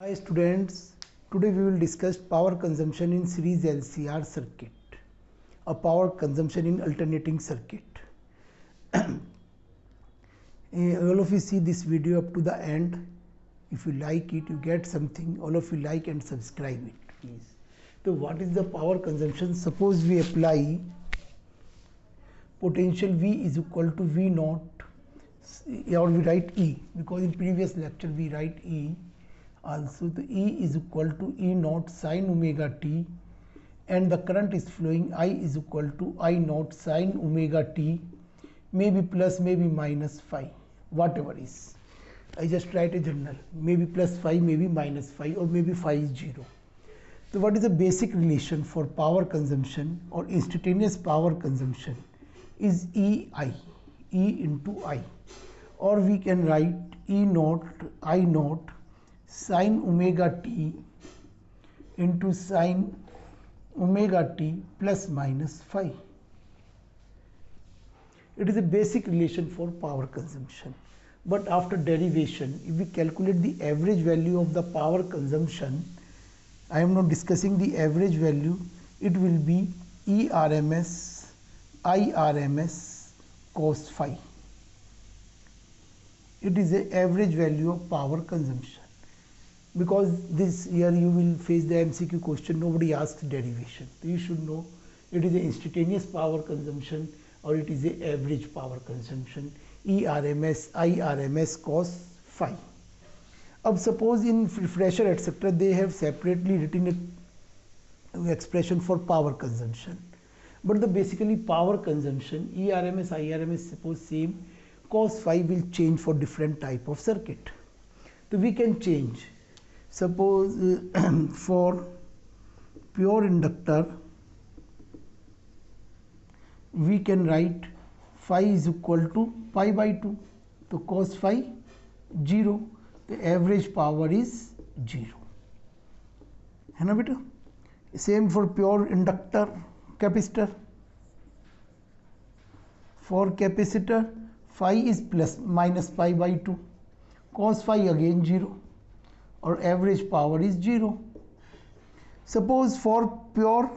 Hi students, today we will discuss power consumption in series LCR circuit, a power consumption in alternating circuit. All of you see this video up to the end. If you like it, you get something. All of you like and subscribe it, please. So what is the power consumption? Suppose we apply potential V is equal to V naught, or we write E, because in previous lecture we write E. Also the E is equal to E naught sine omega t, and the current is flowing I is equal to I naught sine omega t, maybe plus, maybe minus phi, whatever is. I just write a journal, maybe plus phi, maybe minus phi, or maybe phi is 0. So what is the basic relation for power consumption or instantaneous power consumption is EI, E into I, or we can write E naught I naught sine omega t into sine omega t plus minus phi. It is a basic relation for power consumption. But after derivation, if we calculate the average value of the power consumption, I am not discussing the average value, it will be E RMS I RMS cos phi. It is the average value of power consumption. Because this year you will face the MCQ question, nobody asks derivation. So you should know it is a instantaneous power consumption or it is a average power consumption, E RMS I RMS cos phi. अब suppose in refresher etc. they have separately written an expression for power consumption. But the basically power consumption, E RMS I RMS suppose same, cos phi will change for different type of circuit. So we can change. Suppose for pure inductor we can write phi is equal to pi by 2, so cos phi 0, the average power is 0, है ना बेटा. Same for pure inductor capacitor. For capacitor phi is plus minus pi by 2, cos phi again 0, or average power is 0. Suppose for pure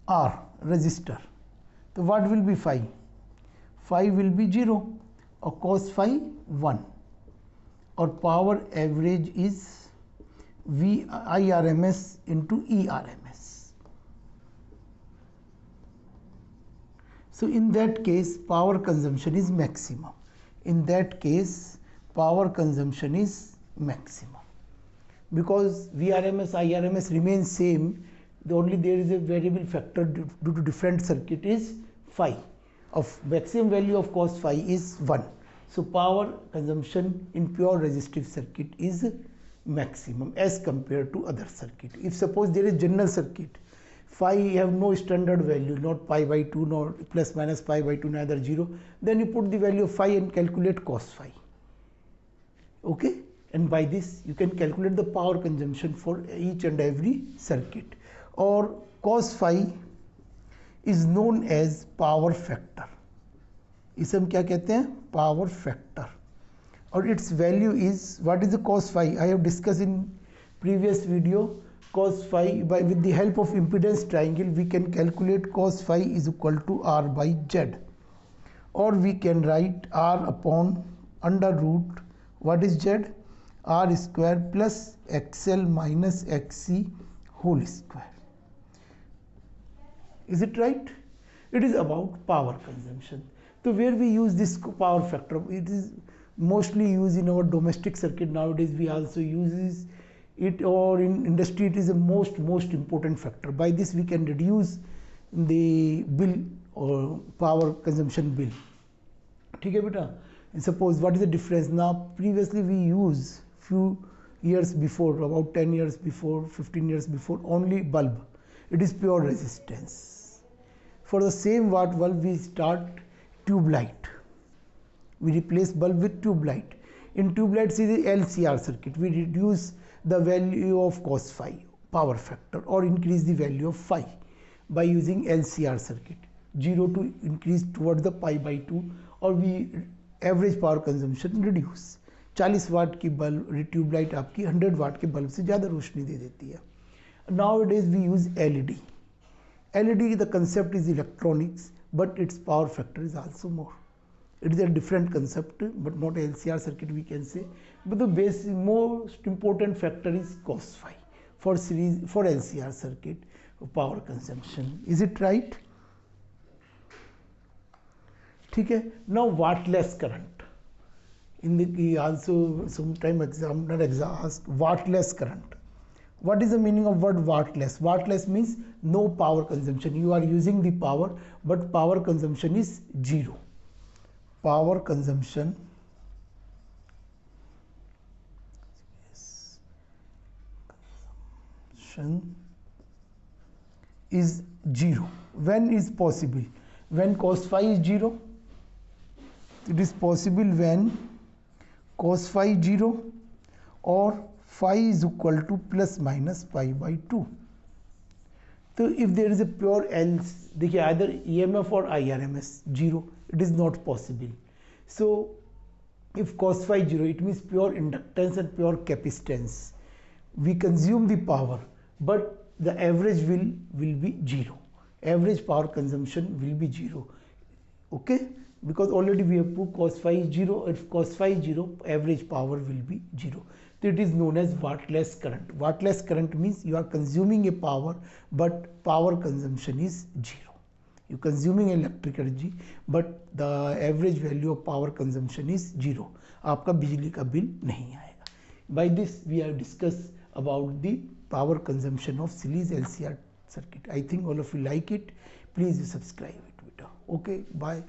R resistor, so what will be phi? Phi will be 0 or cos phi 1, or power average is V I RMS into E RMS. So in that case power consumption is maximum. In that case power consumption is maximum, because VRMS IRMS remains same, the only there is a variable factor due to different circuit is phi. Of maximum value of cos phi is 1, so power consumption in pure resistive circuit is maximum as compared to other circuit. If suppose there is general circuit, phi have no standard value, not pi by 2 nor plus minus pi by 2, neither 0, then you put the value of phi and calculate cos phi. Okay, and by this you can calculate the power consumption for each and every circuit. Or cos phi is known as power factor. इसे हम क्या कहते हैं? Power factor. और its value is, what is the cos phi? I have discussed in previous video. Cos phi, with the help of impedance triangle we can calculate cos phi is equal to R by Z, or we can write R upon under root, what is Z? R square plus XL minus XC whole square. Is it right? It is about power consumption. So where we use this power factor, it is mostly used in our domestic circuit. Nowadays we also use it, or in industry it is a most important factor. By this we can reduce the bill or power consumption bill. ठीक है बेटा. And suppose what is the difference now? Previously we use few years before, about 10 years before, 15 years before, only bulb. It is pure resistance. For the same watt bulb we start tube light. We replace bulb with tube light. In tube light see the LCR circuit, we reduce the value of cos phi, power factor, or increase the value of phi by using LCR circuit. 0 to increase towards the pi by 2, or we average power consumption reduce. 40 वाट की bulb tubelight आपकी 100 वाट के bulb से ज़्यादा रोशनी दे देती है. Now it is we use LED. LED, the concept is electronics, but its power factor is also more. It is a different concept, but not LCR circuit we can say. But the most important factor is cos phi for LCR circuit power consumption. Is it right? Okay. Now wattless current. In the also sometime examiner ask wattless current. What is the meaning of word wattless? Wattless means no power consumption. You are using the power, but power consumption is zero. Power consumption is zero. When is possible? When cos phi is zero. It is possible when cos phi 0 or phi is equal to plus minus pi by 2. So if there is a pure else, देखिए either EMF or IRMS 0, it is not possible. So if cos phi 0, it means pure inductance and pure capacitance. We consume the power, but the average will be 0. Average power consumption will be 0. Okay, because already we have put cos phi 0. If cos phi 0, average power will be 0. So it is known as wattless current. Wattless current means you are consuming a power, but power consumption is 0. You are consuming electric energy, but the average value of power consumption is 0. आपका बिजली का bill नहीं आएगा. By this we have discussed about the power consumption of series LCR circuit. I think all of you like it. Please subscribe it. Okay, bye.